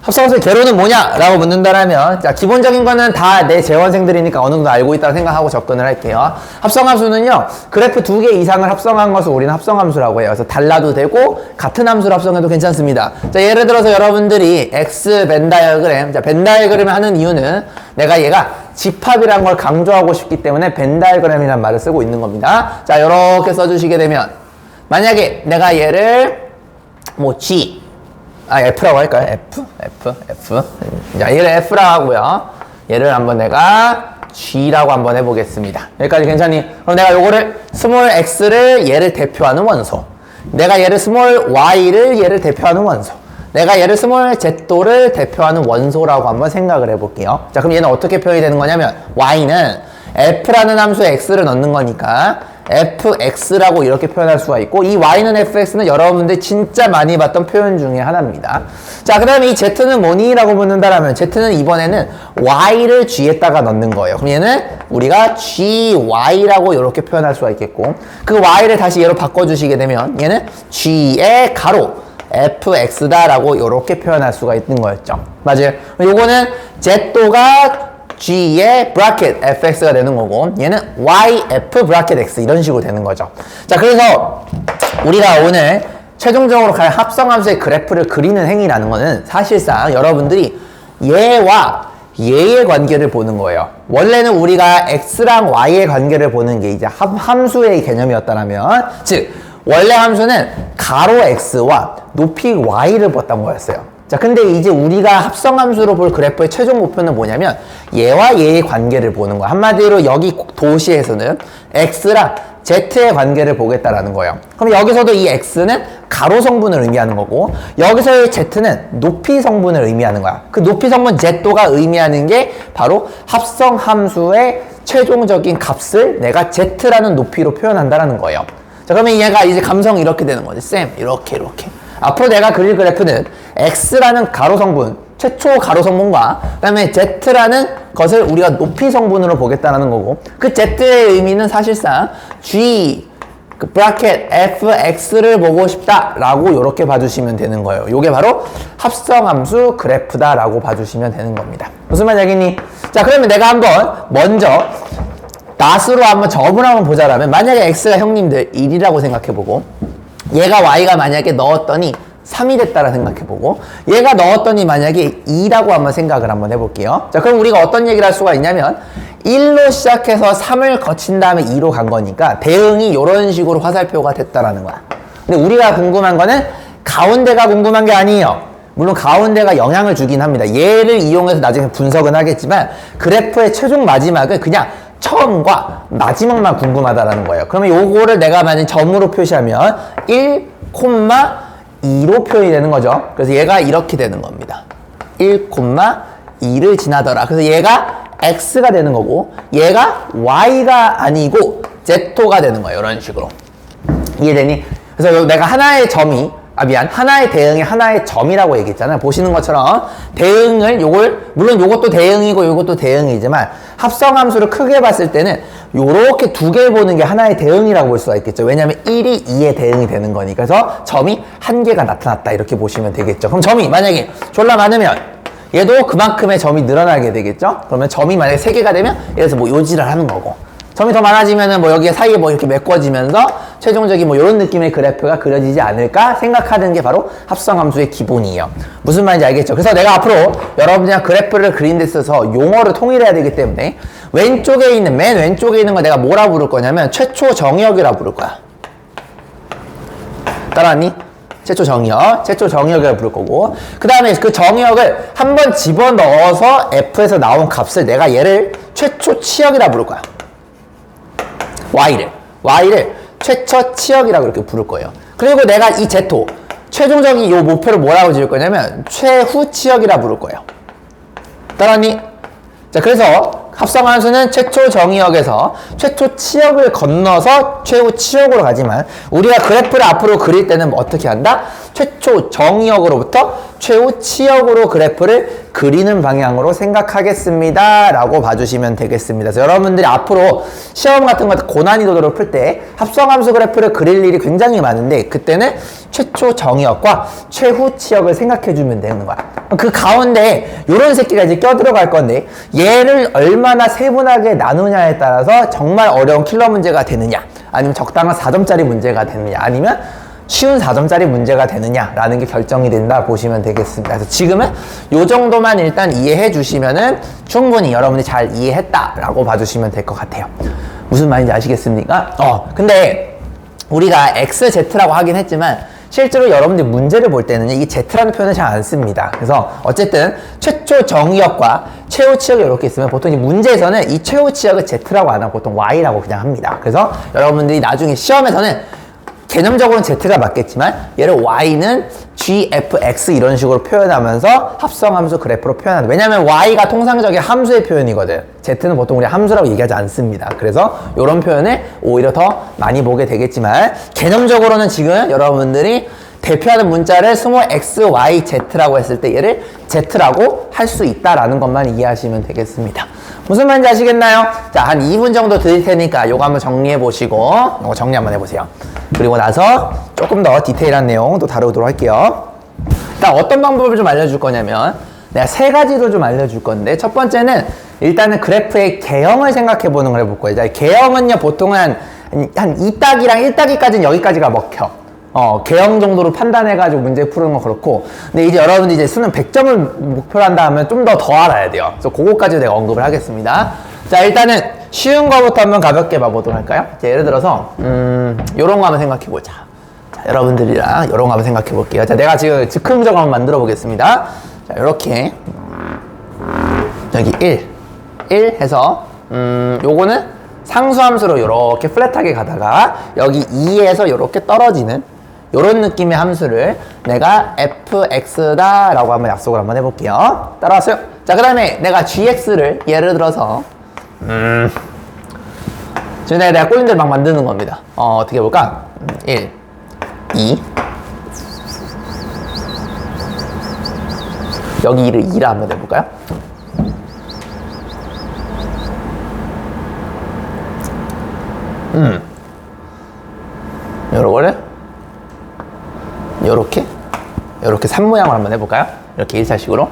합성함수의 개로는 뭐냐? 라고 묻는다라면, 자, 기본적인 거는 다 내 재원생들이니까 어느 정도 알고 있다고 생각하고 접근을 할게요. 합성함수는요, 그래프 2개 이상을 합성한 것을 우리는 합성함수라고 해요. 그래서 달라도 되고, 같은 함수를 합성해도 괜찮습니다. 자, 예를 들어서 여러분들이 X 벤 다이어그램, 자, 벤 다이어그램을 하는 이유는 내가 얘가 집합이라는 걸 강조하고 싶기 때문에 벤 다이어그램이라는 말을 쓰고 있는 겁니다. 자, 요렇게 써주시게 되면, 만약에 내가 얘를, 뭐, G, F라고 할까요? F. 자, 얘를 F라고 하고요. 얘를 한번 내가 G라고 한번 해보겠습니다. 여기까지 괜찮니? 그럼 내가 요거를 스몰 x를 얘를 대표하는 원소. 내가 얘를 스몰 y를 얘를 대표하는 원소. 내가 얘를 스몰 z도를 대표하는 원소라고 한번 생각을 해볼게요. 자, 그럼 얘는 어떻게 표현이 되는 거냐면, y는 f라는 함수에 x를 넣는 거니까 fx라고 이렇게 표현할 수가 있고, 이 y는 fx는 여러분들 진짜 많이 봤던 표현 중에 하나입니다. 자, 그 다음에 이 z는 뭐니? 라고 묻는다라면, z는 이번에는 y를 g에다가 넣는 거예요. 그럼 얘는 우리가 gy라고 이렇게 표현할 수가 있겠고, 그 y를 다시 얘로 바꿔주시게 되면 얘는 g의 가로 fx다라고 이렇게 표현할 수가 있는 거였죠. 맞아요? 요거는 z도가 G의 브라켓 fx가 되는 거고, 얘는 yf 브라켓 x 이런 식으로 되는 거죠. 자, 그래서 우리가 오늘 최종적으로 갈 합성함수의 그래프를 그리는 행위라는 거는 사실상 여러분들이 얘와 얘의 관계를 보는 거예요. 원래는 우리가 x랑 y의 관계를 보는 게 이제 함수의 개념이었다면, 즉 원래 함수는 가로 x와 높이 y를 봤던 거였어요. 자, 근데 이제 우리가 합성함수로 볼 그래프의 최종 목표는 뭐냐면 얘와 얘의 관계를 보는 거야. 한마디로 여기 도시에서는 x랑 z의 관계를 보겠다라는 거예요. 그럼 여기서도 이 x는 가로 성분을 의미하는 거고, 여기서의 z는 높이 성분을 의미하는 거야. 그 높이 성분 z도가 의미하는 게 바로 합성함수의 최종적인 값을 내가 z라는 높이로 표현한다라는 거예요. 자, 그러면 얘가 이제 감성이 이렇게 되는 거지. 쌤, 이렇게. 앞으로 내가 그릴 그래프는 x라는 가로 성분, 최초 가로 성분과 그 다음에 z라는 것을 우리가 높이 성분으로 보겠다는 거고, 그 z의 의미는 사실상 g 브라켓 fx를 보고 싶다라고 이렇게 봐주시면 되는 거예요. 이게 바로 합성함수 그래프다라고 봐주시면 되는 겁니다. 무슨 말이겠니? 자, 그러면 내가 한번 먼저 낫으로 한번 점을 한번 보자라면, 만약에 x가 형님들 1이라고 생각해보고, 얘가 y가 만약에 넣었더니 3이 됐다라 생각해보고, 얘가 넣었더니 만약에 2라고 한번 생각을 한번 해볼게요. 자, 그럼 우리가 어떤 얘기를 할 수가 있냐면 1로 시작해서 3을 거친 다음에 2로 간 거니까 대응이 이런 식으로 화살표가 됐다라는 거야. 근데 우리가 궁금한 거는 가운데가 궁금한 게 아니에요. 물론 가운데가 영향을 주긴 합니다. 얘를 이용해서 나중에 분석은 하겠지만 그래프의 최종 마지막은 그냥 처음과 마지막만 궁금하다라는 거예요. 그러면 요거를 내가 만약 점으로 표시하면 1,2로 표현이 되는 거죠. 그래서 얘가 이렇게 되는 겁니다. 1,2를 지나더라. 그래서 얘가 x가 되는 거고, 얘가 y가 아니고 z가 되는 거예요. 이런 식으로. 이해되니? 그래서 내가 하나의 점이, 하나의 대응이 하나의 점이라고 얘기했잖아요. 보시는 것처럼 대응을 물론 요것도 대응이고 요것도 대응이지만 합성함수를 크게 봤을 때는 요렇게 두 개 보는 게 하나의 대응이라고 볼 수가 있겠죠. 왜냐면 1이 2의 대응이 되는 거니까. 그래서 점이 한 개가 나타났다 이렇게 보시면 되겠죠. 그럼 점이 만약에 졸라 많으면 얘도 그만큼의 점이 늘어나게 되겠죠. 그러면 점이 만약에 3개가 되면 예를 들어서 뭐 요지를 하는 거고, 점이 더 많아지면은 뭐 여기 사이에 뭐 이렇게 메꿔지면서 최종적인 뭐 이런 느낌의 그래프가 그려지지 않을까 생각하는 게 바로 합성함수의 기본이에요. 무슨 말인지 알겠죠? 그래서 내가 앞으로 여러분이랑 그래프를 그린 데 있어서 용어를 통일해야 되기 때문에 맨 왼쪽에 있는 거 내가 뭐라 부를 거냐면 최초 정의역이라 부를 거야. 따라왔니? 최초 정의역이라 부를 거고, 그 다음에 그 정의역을 한번 집어넣어서 F에서 나온 값을 내가 얘를 최초 치역이라 부를 거야. y를 최초 치역이라고 이렇게 부를 거예요. 그리고 내가 이 제토 최종적인 이 목표를 뭐라고 지을 거냐면 최후 치역이라 부를 거예요. 따라니? 자, 그래서 합성함수는 최초 정의역에서 최초 치역을 건너서 최후 치역으로 가지만, 우리가 그래프를 앞으로 그릴 때는 어떻게 한다? 최초 최초 정의역으로부터 최후 치역으로 그래프를 그리는 방향으로 생각하겠습니다 라고 봐주시면 되겠습니다. 그래서 여러분들이 앞으로 시험 같은 거 고난이도를 풀 때 합성함수 그래프를 그릴 일이 굉장히 많은데 그때는 최초 정의역과 최후 치역을 생각해 주면 되는 거야. 그 가운데 요런 새끼가 이제 껴들어갈 건데 얘를 얼마나 세분하게 나누냐에 따라서 정말 어려운 킬러 문제가 되느냐 아니면 적당한 4점짜리 문제가 되느냐 아니면 쉬운 4점짜리 문제가 되느냐라는 게 결정이 된다 보시면 되겠습니다. 그래서 지금은 요 정도만 일단 이해해 주시면은 충분히 여러분이 잘 이해했다라고 봐주시면 될 것 같아요. 무슨 말인지 아시겠습니까? 근데 우리가 XZ라고 하긴 했지만 실제로 여러분들이 문제를 볼 때는 이 Z라는 표현을 잘 안 씁니다. 그래서 어쨌든 최초 정의역과 최후 치역이 이렇게 있으면 보통 이 문제에서는 이 최후 치역을 Z라고 안 하고 보통 Y라고 그냥 합니다. 그래서 여러분들이 나중에 시험에서는 개념적으로는 Z가 맞겠지만 얘를 Y는 GFX 이런 식으로 표현하면서 합성함수 그래프로 표현한다. 왜냐면 Y가 통상적인 함수의 표현이거든. Z는 보통 우리 함수라고 얘기하지 않습니다. 그래서 이런 표현을 오히려 더 많이 보게 되겠지만 개념적으로는 지금 여러분들이 대표하는 문자를 스몰 x, y, z라고 했을 때 얘를 z라고 할 수 있다라는 것만 이해하시면 되겠습니다. 무슨 말인지 아시겠나요? 자, 한 2분 정도 드릴 테니까 요거 한번 정리해 보시고 요거 정리 한번 해보세요. 그리고 나서 조금 더 디테일한 내용 또 다루도록 할게요. 일단 어떤 방법을 좀 알려줄 거냐면 내가 3가지로 좀 알려줄 건데 첫 번째는 일단은 그래프의 개형을 생각해 보는 걸 해볼 거예요. 개형은요 보통 한 2따기랑 1따기까지는 여기까지가 먹혀. 개형 정도로 판단해가지고 문제 푸는 건 그렇고 근데 이제 여러분들이 이제 수능 100점을 목표로 한다 하면 좀 더 알아야 돼요. 그래서 그거까지 내가 언급을 하겠습니다. 자, 일단은 쉬운 거부터 한번 가볍게 봐보도록 할까요? 자, 예를 들어서 요런 거 한번 생각해 보자. 자, 여러분들이랑 요런 거 한번 생각해 볼게요. 자, 내가 지금 즉흥적으로 한번 만들어 보겠습니다. 자, 요렇게 여기 1 해서 요거는 상수함수로 요렇게 플랫하게 가다가 여기 2에서 요렇게 떨어지는 요런 느낌의 함수를 내가 fx다 라고 한번 약속을 한번 해볼게요. 따라왔어요? 자, 그 다음에 내가 gx를 예를 들어서 지금 내가 꼴린 대로 막 만드는 겁니다. 어떻게 해볼까? 1 2 여기 2를 2라 한번 해볼까요? 요거를 요렇게 3모양을 한번 해볼까요? 이렇게 1차식으로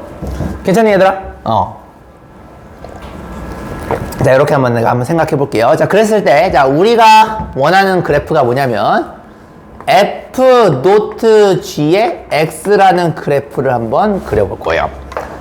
괜찮니 얘들아? 자, 이렇게 내가 한번 생각해 볼게요. 자, 그랬을 때 자, 우리가 원하는 그래프가 뭐냐면 f.g의 x라는 그래프를 한번 그려볼 거예요.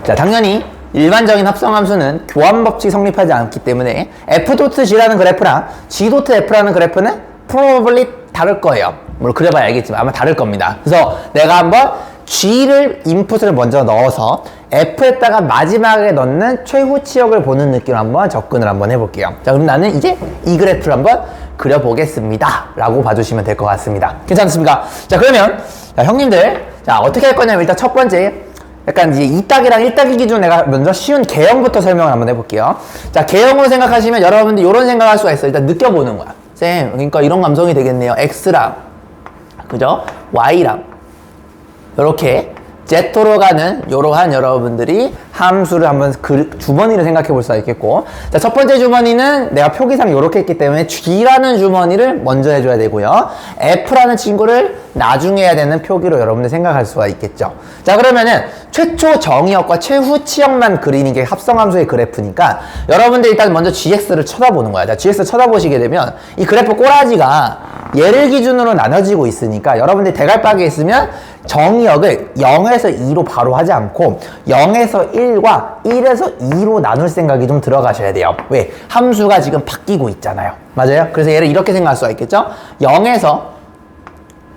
자, 당연히 일반적인 합성함수는 교환법칙이 성립하지 않기 때문에 f.g라는 그래프랑 g.f라는 그래프는 probably 다를 거예요. 물론 그래봐야 알겠지만 아마 다를 겁니다. 그래서 내가 한번 g를 인풋을 먼저 넣어서 f에다가 마지막에 넣는 최후 치역을 보는 느낌으로 한번 접근을 한번 해볼게요. 자, 그럼 나는 이제 이 그래프를 한번 그려보겠습니다 라고 봐주시면 될 것 같습니다. 괜찮습니까? 자, 그러면 자, 형님들 자, 어떻게 할 거냐면 일단 첫 번째 약간 이제 2따기랑 1따기 기준 내가 먼저 쉬운 개형부터 설명을 한번 해볼게요. 자, 개형으로 생각하시면 여러분들 이런 생각할 수가 있어요. 일단 느껴보는 거야. 쌤, 그러니까 이런 감성이 되겠네요. x랑 그죠? y랑 이렇게 Z로 가는 이러한 여러분들이 함수를 한번 주머니를 생각해 볼 수가 있겠고 자, 첫 번째 주머니는 내가 표기상 이렇게 했기 때문에 G라는 주머니를 먼저 해줘야 되고요. F라는 친구를 나중에 해야 되는 표기로 여러분들 생각할 수가 있겠죠. 자, 그러면은 최초 정의역과 최후 치역만 그리는 게 합성함수의 그래프니까 여러분들 일단 먼저 GX를 쳐다보는 거야. 자, GX 쳐다보시게 되면 이 그래프 꼬라지가 얘를 기준으로 나눠지고 있으니까 여러분들이 대갈박에 있으면 정의역을 0에서 2로 바로 하지 않고 0에서 1과 1에서 2로 나눌 생각이 좀 들어가셔야 돼요. 왜? 함수가 지금 바뀌고 있잖아요. 맞아요? 그래서 얘를 이렇게 생각할 수가 있겠죠? 0에서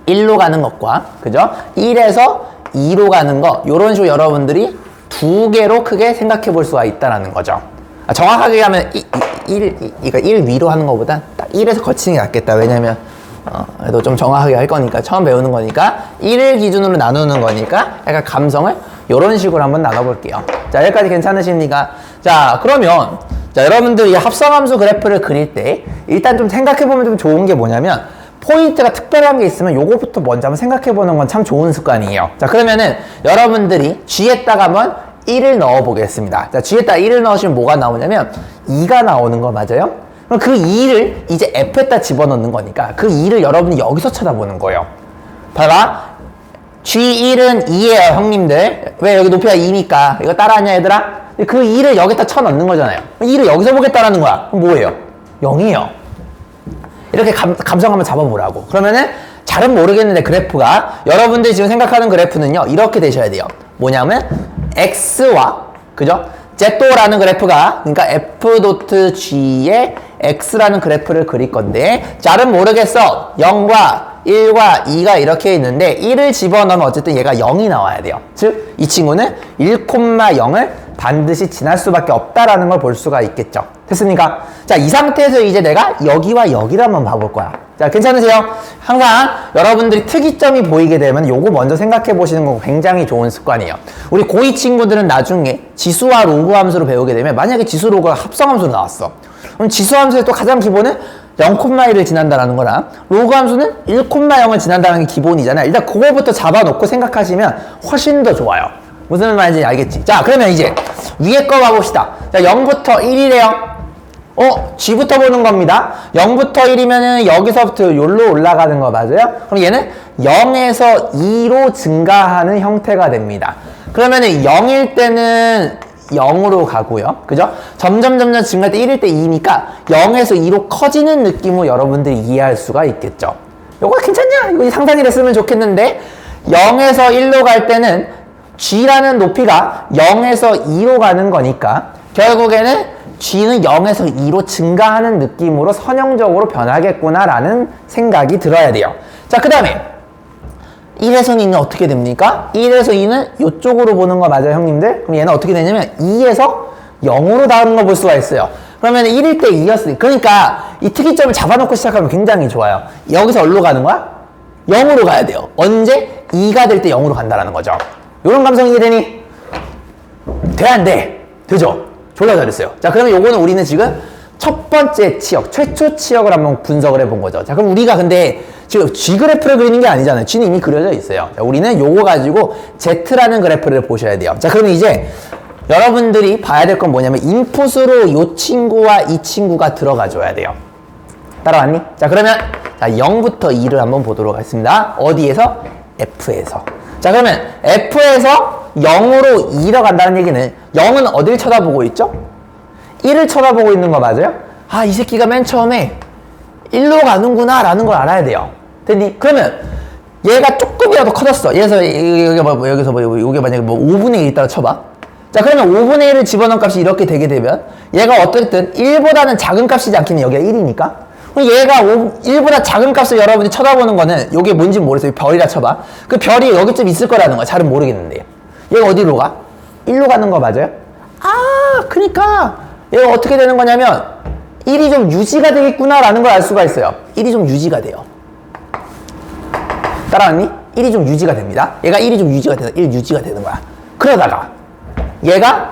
1로 가는 것과 그죠? 1에서 2로 가는 거 이런 식으로 여러분들이 두 개로 크게 생각해 볼 수가 있다는 거죠. 정확하게 하면 1 위로 하는 것보다 딱 1에서 거치는 게 낫겠다. 왜냐면 그래도 좀 정확하게 할 거니까 처음 배우는 거니까 1을 기준으로 나누는 거니까 약간 감성을 이런 식으로 한번 나눠볼게요. 자, 여기까지 괜찮으십니까? 자, 그러면 자, 여러분들 이 합성함수 그래프를 그릴 때 일단 좀 생각해보면 좀 좋은 게 뭐냐면 포인트가 특별한 게 있으면 요거부터 먼저 한번 생각해 보는 건 참 좋은 습관이에요. 자, 그러면은 여러분들이 G에다가 한번 1을 넣어 보겠습니다. 자, G에다가 1을 넣으시면 뭐가 나오냐면 2가 나오는 거 맞아요? 그럼 그 2를 이제 F에다 집어넣는 거니까 그 2를 여러분이 여기서 쳐다보는 거예요. 봐봐. G1은 2예요, 형님들. 왜 여기 높이가 2니까? 이거 따라하냐, 얘들아? 그 2를 여기다 쳐넣는 거잖아요. 2를 여기서 보겠다라는 거야. 그럼 뭐예요? 0이에요. 이렇게 감성 한번 잡아보라고. 그러면은 잘은 모르겠는데 그래프가 여러분들이 지금 생각하는 그래프는요 이렇게 되셔야 돼요. 뭐냐면 X와 그죠? Z라는 그래프가 그러니까 F.G의 X라는 그래프를 그릴 건데 잘은 모르겠어. 0과 1과 2가 이렇게 있는데 1을 집어넣으면 어쨌든 얘가 0이 나와야 돼요. 즉 이 친구는 1,0을 반드시 지날 수밖에 없다라는 걸 볼 수가 있겠죠. 됐습니까? 자, 이 상태에서 이제 내가 여기와 여기를 한번 봐볼 거야. 자, 괜찮으세요? 항상 여러분들이 특이점이 보이게 되면 요거 먼저 생각해 보시는 거 굉장히 좋은 습관이에요. 우리 고2 친구들은 나중에 지수와 로그 함수로 배우게 되면 만약에 지수 로그가 합성함수로 나왔어. 그럼 지수 함수의 또 가장 기본은 0,1을 지난다는 거랑 로그 함수는 1,0을 지난다는 게 기본이잖아요. 일단 그거부터 잡아놓고 생각하시면 훨씬 더 좋아요. 무슨 말인지 알겠지? 자, 그러면 이제 위에 거 봐봅시다. 자, 0부터 1이래요. G부터 보는 겁니다. 0부터 1이면은 여기서부터 여기로 올라가는 거 맞아요? 그럼 얘는 0에서 2로 증가하는 형태가 됩니다. 그러면은 0일 때는 0으로 가고요. 그죠? 점점 증가할 때 1일 때 2니까 0에서 2로 커지는 느낌으로 여러분들이 이해할 수가 있겠죠. 요거 괜찮냐? 이거 상상이 됐으면 좋겠는데 0에서 1로 갈 때는 G라는 높이가 0에서 2로 가는 거니까 결국에는 G는 0에서 2로 증가하는 느낌으로 선형적으로 변하겠구나라는 생각이 들어야 돼요. 자, 그 다음에 1에서 2는 어떻게 됩니까? 1에서 2는 이쪽으로 보는 거 맞아요, 형님들? 그럼 얘는 어떻게 되냐면 2에서 0으로 닿는 거 볼 수가 있어요. 그러면 1일 때 2였으니까. 그러니까 이 특이점을 잡아놓고 시작하면 굉장히 좋아요. 여기서 어디로 가는 거야? 0으로 가야 돼요. 언제? 2가 될 때 0으로 간다는 거죠. 이런 감성 이해되니? 돼, 안 돼? 되죠? 졸라 잘했어요. 자, 그러면 요거는 우리는 지금 첫 번째 치역, 최초 치역을 한번 분석을 해본 거죠. 자, 그럼 우리가 근데 지금 G 그래프를 그리는 게 아니잖아요. G는 이미 그려져 있어요. 자, 우리는 요거 가지고 Z라는 그래프를 보셔야 돼요. 자, 그러면 이제 여러분들이 봐야 될 건 뭐냐면 인풋으로 요 친구와 이 친구가 들어가줘야 돼요. 따라왔니? 자, 그러면 자, 0부터 2를 한번 보도록 하겠습니다. 어디에서? F에서. 자, 그러면 F에서 0으로 2로 간다는 얘기는 0은 어딜 쳐다보고 있죠? 1을 쳐다보고 있는 거 맞아요? 아, 이 새끼가 맨 처음에 1로 가는구나 라는 걸 알아야 돼요. 됐니? 그러면 얘가 조금이라도 커졌어. 여기서 여기 만약에 뭐 5분의 1 있다고 쳐봐. 자, 그러면 5분의 1을 집어넣은 값이 이렇게 되게 되면 얘가 어쨌든 1보다는 작은 값이지 않겠니? 여기가 1이니까. 그럼 얘가 1보다 작은 값을 여러분이 쳐다보는 거는 이게 뭔지 모르겠어요. 별이라 쳐봐. 그 별이 여기쯤 있을 거라는 거야. 잘은 모르겠는데. 얘가 어디로 가? 1로 가는 거 맞아요? 아, 그러니까 얘가 어떻게 되는 거냐면 1이 좀 유지가 되겠구나 라는 걸 알 수가 있어요. 1이 좀 유지가 돼요. 따라왔니? 1이 좀 유지가 됩니다. 얘가 1이 좀 유지가 돼서 1 유지가 되는 거야. 그러다가 얘가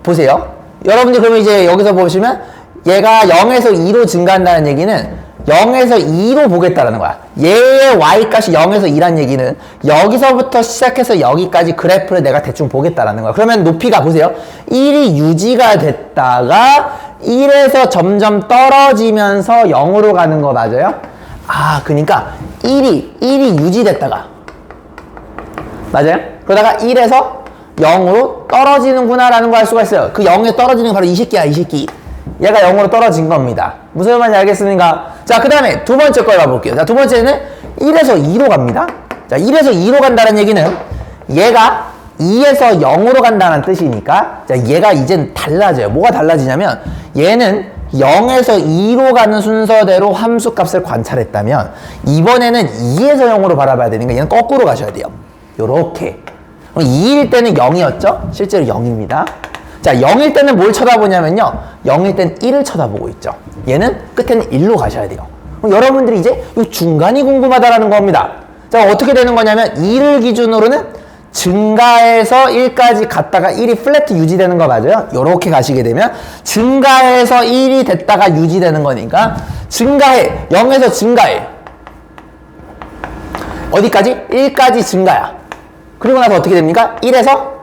보세요. 여러분들 그러면 이제 여기서 보시면 얘가 0에서 2로 증가한다는 얘기는 0에서 2로 보겠다라는 거야. 얘의 y값이 0에서 2란 얘기는 여기서부터 시작해서 여기까지 그래프를 내가 대충 보겠다라는 거야. 그러면 높이가 보세요. 1이 유지가 됐다가 1에서 점점 떨어지면서 0으로 가는 거 맞아요? 아, 그러니까 1이 유지됐다가 맞아요? 그러다가 1에서 0으로 떨어지는구나 라는 걸 알 수가 있어요. 그 0에 떨어지는 게 바로 이 새끼야, 이 새끼. 얘가 0으로 떨어진 겁니다. 무슨 말인지 알겠습니까? 자, 그 다음에 두 번째 걸 봐볼게요. 자, 두 번째는 1에서 2로 갑니다. 자, 1에서 2로 간다는 얘기는 얘가 2에서 0으로 간다는 뜻이니까 자, 얘가 이젠 달라져요. 뭐가 달라지냐면 얘는 0에서 2로 가는 순서대로 함수값을 관찰했다면 이번에는 2에서 0으로 바라봐야 되니까 얘는 거꾸로 가셔야 돼요. 요렇게. 2일 때는 0이었죠? 실제로 0입니다. 자, 0일 때는 뭘 쳐다보냐면요. 0일 때는 1을 쳐다보고 있죠. 얘는 끝에는 1로 가셔야 돼요. 그럼 여러분들이 이제 이 중간이 궁금하다라는 겁니다. 자, 어떻게 되는 거냐면 2를 기준으로는 증가해서 1까지 갔다가 1이 플래트 유지되는 거 맞아요? 요렇게 가시게 되면 증가해서 1이 됐다가 유지되는 거니까 증가해. 0에서 증가해. 어디까지? 1까지 증가야. 그리고 나서 어떻게 됩니까? 1에서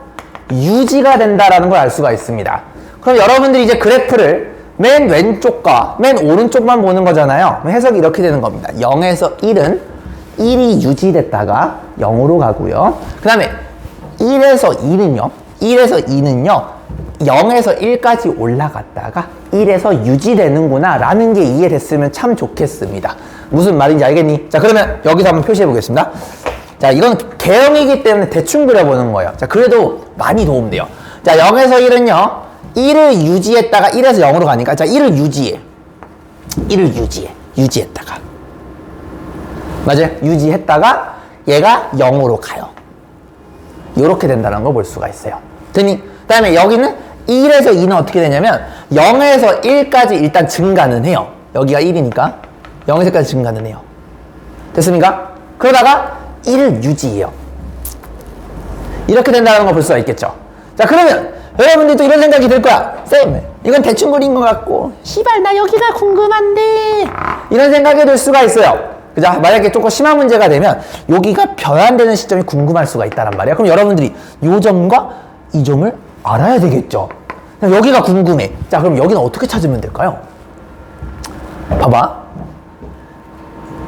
유지가 된다라는 걸 알 수가 있습니다. 그럼 여러분들이 이제 그래프를 맨 왼쪽과 맨 오른쪽만 보는 거잖아요. 해석이 이렇게 되는 겁니다. 0에서 1은 1이 유지됐다가 0으로 가고요. 그 다음에 1에서 2는요. 0에서 1까지 올라갔다가 1에서 유지되는구나 라는 게 이해됐으면 참 좋겠습니다. 무슨 말인지 알겠니? 자, 그러면 여기서 한번 표시해 보겠습니다. 자, 이건 개형이기 때문에 대충 그려보는 거예요. 자, 그래도 많이 도움돼요. 자, 0에서 1은요. 1을 유지했다가 1에서 0으로 가니까, 자, 1을 유지해. 유지했다가. 맞아요? 유지했다가 얘가 0으로 가요. 요렇게 된다는 걸 볼 수가 있어요. 됐니? 그 다음에 여기는 1에서 2는 어떻게 되냐면 0에서 1까지 일단 증가는 해요. 여기가 1이니까 0에서 1까지 증가는 해요. 됐습니까? 그러다가 1을 유지해요. 이렇게 된다는 걸 볼 수가 있겠죠. 자, 그러면 여러분들도 이런 생각이 들 거야. 쌤, 이건 대충 그린 것 같고 씨발 나 여기가 궁금한데 이런 생각이 들 수가 있어요. 그죠? 만약에 조금 심한 문제가 되면 여기가 변환되는 시점이 궁금할 수가 있다란 말이야. 그럼 여러분들이 이 점과 이 점을 알아야 되겠죠. 여기가 궁금해. 자, 그럼 여기는 어떻게 찾으면 될까요? 봐봐.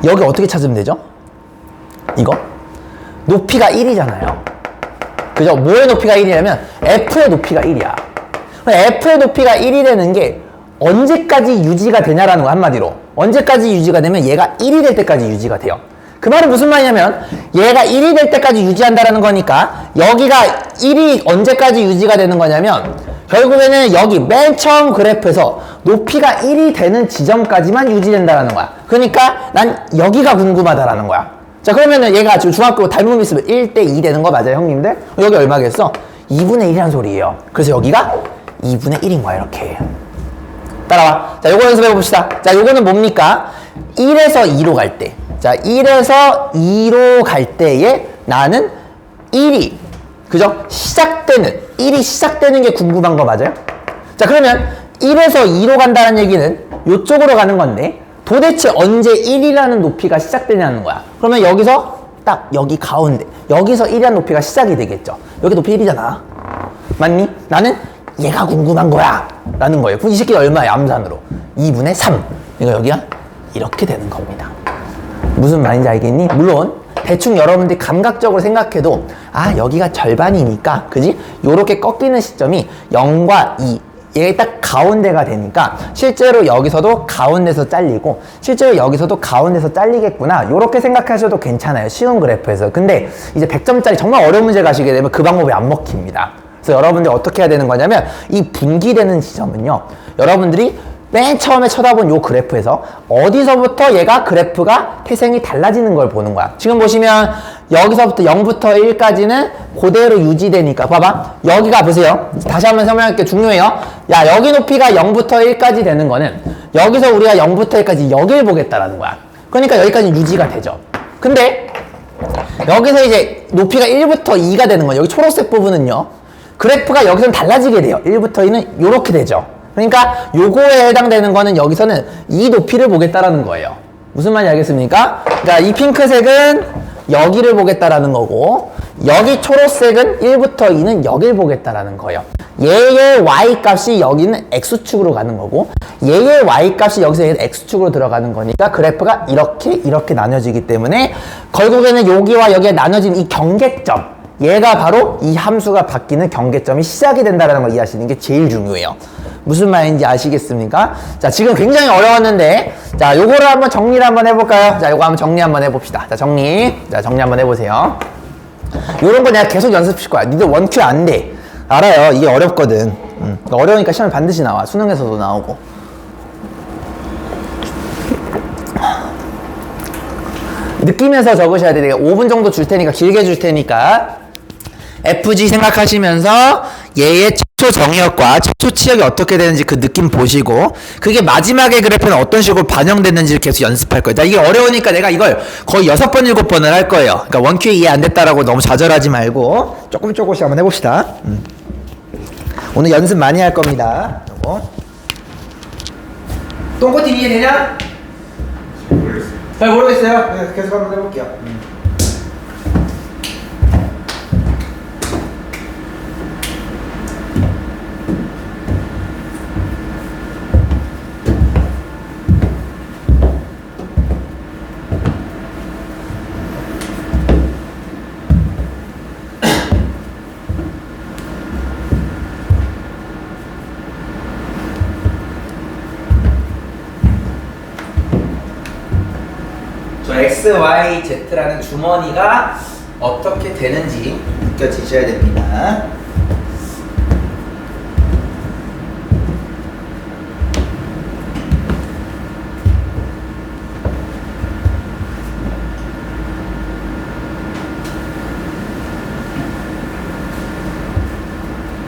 여기 어떻게 찾으면 되죠? 이거? 높이가 1이잖아요. 그죠? 뭐의 높이가 1이냐면 F의 높이가 1이야. F의 높이가 1이 되는 게 언제까지 유지가 되냐라는 거 한마디로. 언제까지 유지가 되면 얘가 1이 될 때까지 유지가 돼요. 그 말은 무슨 말이냐면 얘가 1이 될 때까지 유지한다라는 거니까 여기가 1이 언제까지 유지가 되는 거냐면 결국에는 여기 맨 처음 그래프에서 높이가 1이 되는 지점까지만 유지된다라는 거야. 그러니까 난 여기가 궁금하다라는 거야. 자, 그러면은 얘가 지금 중학교 닮음이 있으면 1대 2 되는 거 맞아요, 형님들? 여기 얼마겠어? 2분의 1이란 소리예요. 그래서 여기가 2분의 1인 거야, 이렇게. 따라와. 자, 요거 연습해 봅시다. 자, 요거는 뭡니까? 1에서 2로 갈 때. 자, 1에서 2로 갈 때에 나는 1이, 그죠? 1이 시작되는 게 궁금한 거 맞아요? 자, 그러면 1에서 2로 간다는 얘기는 요쪽으로 가는 건데 도대체 언제 1이라는 높이가 시작되냐는 거야. 그러면 여기서 딱 여기 가운데, 여기서 1이라는 높이가 시작이 되겠죠. 여기 높이 1이잖아. 맞니? 나는 얘가 궁금한 거야 라는 거예요. 그럼 이 새끼 얼마야? 암산으로 2분의 3. 그러니까 여기가 이렇게 되는 겁니다. 무슨 말인지 알겠니? 물론 대충 여러분들이 감각적으로 생각해도 아, 여기가 절반이니까, 그지? 요렇게 꺾이는 시점이 0과 2, 얘가 딱 가운데가 되니까 실제로 여기서도 가운데서 잘리고 실제로 여기서도 가운데서 잘리겠구나, 요렇게 생각하셔도 괜찮아요. 쉬운 그래프에서. 근데 이제 100점짜리 정말 어려운 문제 가시게 되면 그 방법이 안 먹힙니다. 그래서 여러분들이 어떻게 해야 되는 거냐면 이 분기되는 지점은요, 여러분들이 맨 처음에 쳐다본 요 그래프에서 어디서부터 얘가 그래프가 태생이 달라지는 걸 보는 거야. 지금 보시면 여기서부터 0부터 1까지는 그대로 유지되니까 봐봐. 여기가 보세요. 다시 한번 설명할게요. 중요해요. 야, 여기 높이가 0부터 1까지 되는 거는 여기서 우리가 0부터 1까지 여기를 보겠다라는 거야. 그러니까 여기까지 유지가 되죠. 근데 여기서 이제 높이가 1부터 2가 되는 거예요. 여기 초록색 부분은요, 그래프가 여기서는 달라지게 돼요. 1부터 2는 요렇게 되죠. 그러니까 요거에 해당되는 거는 여기서는 이 높이를 보겠다라는 거예요. 무슨 말인지 알겠습니까? 그러니까 이 핑크색은 여기를 보겠다라는 거고, 여기 초록색은 1부터 2는 여기를 보겠다라는 거예요. 얘의 y값이 여기는 x축으로 가는 거고, 얘의 y값이 여기서 얘는 x축으로 들어가는 거니까 그래프가 이렇게 나눠지기 때문에 결국에는 여기와 여기에 나눠진 이 경계점, 얘가 바로 이 함수가 바뀌는 경계점이 시작이 된다는 걸 이해하시는 게 제일 중요해요. 무슨 말인지 아시겠습니까? 자, 지금 굉장히 어려웠는데, 자, 요거를 한번 정리를 한번 해볼까요? 자, 요거 한번 정리 한번 해봅시다. 자, 정리 한번 해보세요. 요런 거 내가 계속 연습시킬 거야. 니들 원큐 안 돼. 알아요. 이게 어렵거든. 어려우니까 시험에 반드시 나와. 수능에서도 나오고. 느끼면서 적으셔야 돼. 내가 5분 정도 줄 테니까, 길게 줄 테니까. FG 생각하시면서 얘의 최초 정의역과 최초 치역이 어떻게 되는지 그 느낌 보시고, 그게 마지막에 그래프는 어떤 식으로 반영됐는지를 계속 연습할 거예요. 자, 이게 어려우니까 내가 이걸 거의 6번, 7번을 할 거예요. 그러니까 원큐에 이해 안 됐다라고 너무 좌절하지 말고 조금씩 한번 해봅시다. 오늘 연습 많이 할 겁니다. 요거. 똥꼬티 이해되냐? 잘 모르겠어요. 네, 계속 한번 해볼게요. X, Y, Z라는 주머니가 어떻게 되는지 느껴지셔야 됩니다.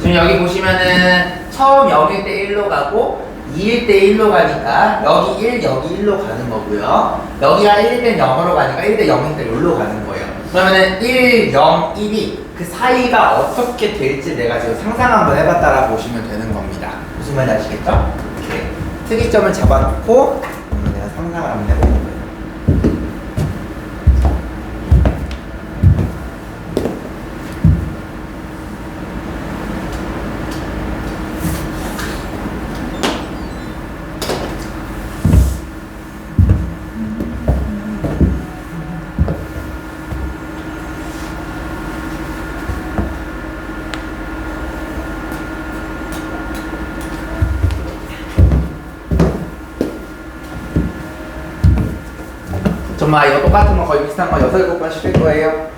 지금 여기 보시면은 처음 0일 때 1로 가고 2일 때 1로 가니까 여기 1, 여기 1로 가는 거고요. 여기가 1일 때 0으로 가니까 1일 때 0일 때 1로 가는 거예요. 그러면은 1, 0, 1이 그 사이가 어떻게 될지 내가 지금 상상 한번 해봤다라고 보시면 되는 겁니다. 무슨 말인지 아시겠죠? 이렇게 특이점을 잡아놓고 내가 상상을 한번 해보는 거예요. 정말 이거 똑같은 거 거의 비슷한 거 6, 7번 시킬 거예요.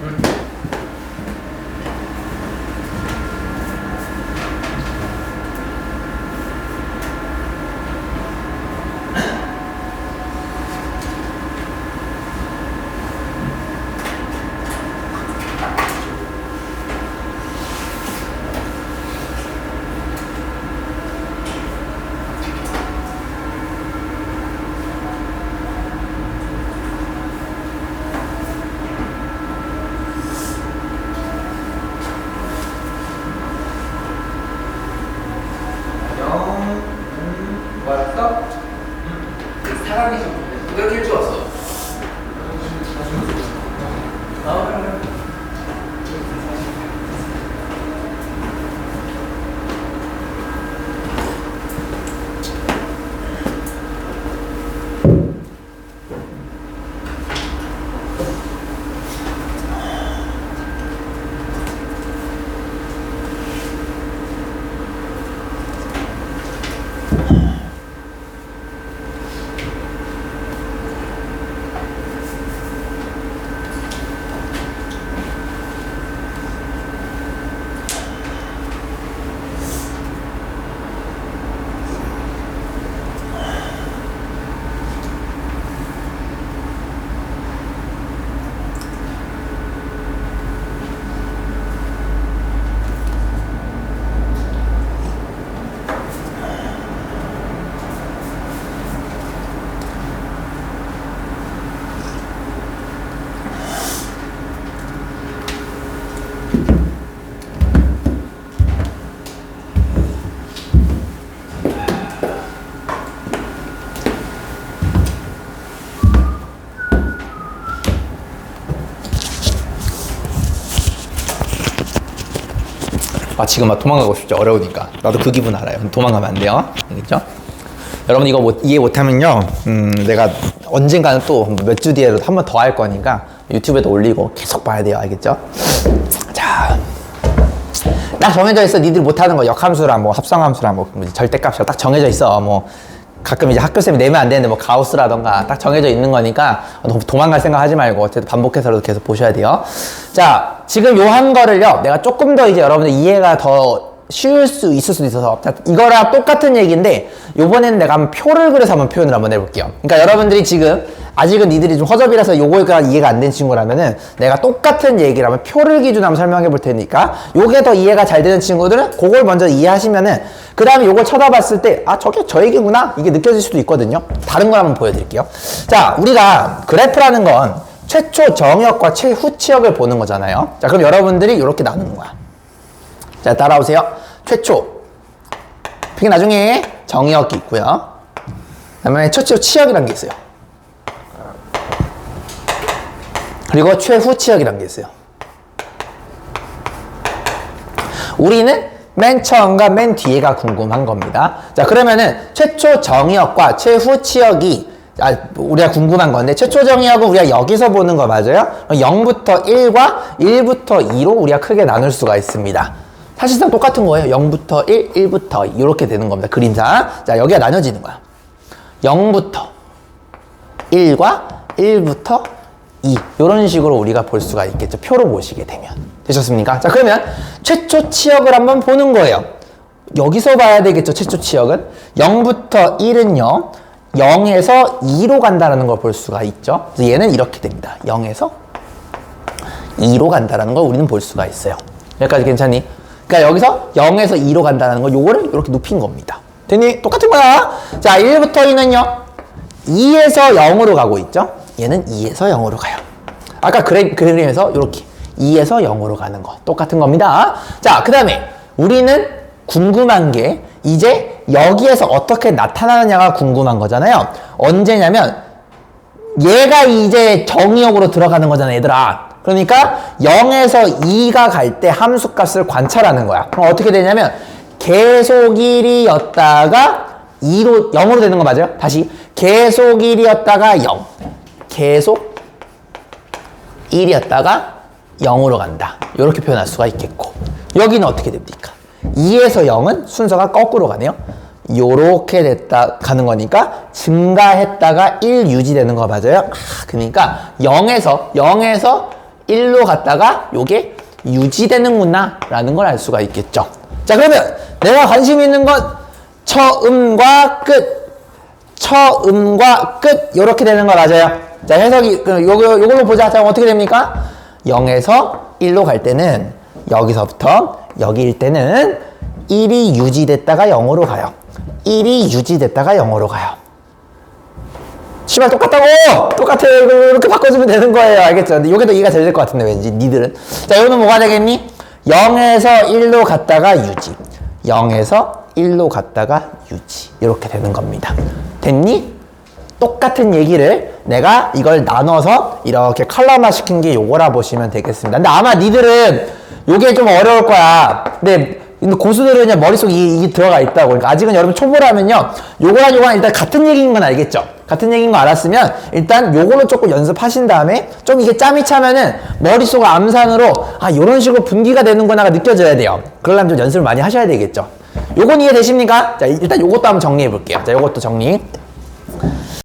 맞다? 사람이 좀 이렇게 일주었어. 지금 막 도망가고 싶죠. 어려우니까. 나도 그 기분 알아요. 도망가면 안 돼요. 알겠죠? 여러분 이거 이해 못하면요. 내가 언젠가는 또 몇 주 뒤에도 한 번 더 할 거니까 유튜브에도 올리고 계속 봐야 돼요. 알겠죠? 자, 딱 정해져 있어. 니들 못하는 거 역함수랑 뭐 합성함수랑 뭐 절대값이 딱 정해져 있어. 뭐 가끔 이제 학교쌤이 내면 안 되는데 뭐 가우스라던가 딱 정해져 있는 거니까 도망갈 생각 하지 말고 어쨌든 반복해서라도 계속 보셔야 돼요. 자, 지금 요 한 거를요 내가 조금 더 이제 여러분들 이해가 더 쉬울 수 있을 수도 있어서 자, 이거랑 똑같은 얘기인데 요번에는 내가 한번 표를 그려서 한번 표현을 한번 해볼게요. 그러니까 여러분들이 지금 아직은 니들이 좀 허접이라서 요거가 이해가 안 된 친구라면은 내가 똑같은 얘기를 하면 표를 기준으로 한번 설명해 볼 테니까 요게 더 이해가 잘 되는 친구들은 그걸 먼저 이해하시면은 그 다음에 요걸 쳐다봤을 때 아 저게 저 얘기구나 이게 느껴질 수도 있거든요. 다른 걸 한번 보여드릴게요. 자, 우리가 그래프라는 건 최초 정의역과 최후 치역을 보는 거잖아요. 자, 그럼 여러분들이 이렇게 나누는 거야. 자, 따라오세요. 최초 그게 나중에 정의역이 있고요. 그 다음에 최초 치역이라는 게 있어요. 그리고 최후 치역이라는 게 있어요. 우리는 맨 처음과 맨 뒤에가 궁금한 겁니다. 자, 그러면은 최초 정의역과 최후 치역이 우리가 궁금한 건데 최초 정의역은 우리가 여기서 보는 거 맞아요? 0부터 1과 1부터 2로 우리가 크게 나눌 수가 있습니다. 사실상 똑같은 거예요. 0부터 1, 1부터 2 이렇게 되는 겁니다. 그림상. 자, 여기가 나눠지는 거야. 0부터 1과 1부터 2 이런 식으로 우리가 볼 수가 있겠죠. 표로 보시게 되면. 되셨습니까? 자, 그러면 최초 치역을 한번 보는 거예요. 여기서 봐야 되겠죠. 최초 치역은 0부터 1은요 0에서 2로 간다라는 걸 볼 수가 있죠. 그래서 얘는 이렇게 됩니다. 0에서 2로 간다라는 걸 우리는 볼 수가 있어요. 여기까지 괜찮니? 그러니까 여기서 0에서 2로 간다는 거 요거를 이렇게 눕힌 겁니다. 됐니? 똑같은 거야. 자, 1부터 2는요 2에서 0으로 가고 있죠. 얘는 2에서 0으로 가요. 아까 그림에서 이렇게 2에서 0으로 가는 거 똑같은 겁니다. 자, 그 다음에 우리는 궁금한 게 이제 여기에서 어떻게 나타나느냐가 궁금한 거잖아요. 언제냐면 얘가 이제 정의역으로 들어가는 거잖아, 얘들아. 그러니까 0에서 2가 갈 때 함수값을 관찰하는 거야. 그럼 어떻게 되냐면 계속 1이었다가 0으로 되는 거 맞아요? 다시 계속 1이었다가 0 계속 1이었다가 0으로 간다. 이렇게 표현할 수가 있겠고 여기는 어떻게 됩니까? 2에서 0은 순서가 거꾸로 가네요. 요렇게 됐다 가는 거니까 증가했다가 1 유지되는 거 맞아요? 그러니까 0에서 1로 갔다가 요게 유지되는구나 라는 걸 알 수가 있겠죠. 자, 그러면 내가 관심 있는 건 처음과 끝 요렇게 되는 거 맞아요? 자, 해석이 요걸로 보자. 자, 어떻게 됩니까? 0에서 1로 갈 때는 여기서부터 여기일 때는 1이 유지됐다가 0으로 가요. 1이 유지됐다가 0으로 가요. 씨발 똑같다고! 똑같아. 이렇게 바꿔주면 되는 거예요. 알겠죠? 근데 요게 더 이해가 잘 될 것 같은데 왠지 니들은. 자, 이거는 뭐가 되겠니? 0에서 1로 갔다가 유지 0에서 1로 갔다가 유지 이렇게 되는 겁니다. 됐니? 똑같은 얘기를 내가 이걸 나눠서 이렇게 컬러화 시킨 게 요거라 보시면 되겠습니다. 근데 아마 니들은 요게 좀 어려울 거야. 근데 고수들은 그냥 머릿속에 이게 들어가 있다고. 그러니까 아직은 여러분 초보라면요 요거랑 일단 같은 얘기인 건 알겠죠? 같은 얘기인 거 알았으면 일단 요거를 조금 연습하신 다음에 좀 이게 짬이 차면은 머릿속 암산으로 요런 식으로 분기가 되는구나가 느껴져야 돼요. 그러려면 좀 연습을 많이 하셔야 되겠죠. 요건 이해되십니까? 자, 일단 요것도 한번 정리해 볼게요. 자, 요것도 정리.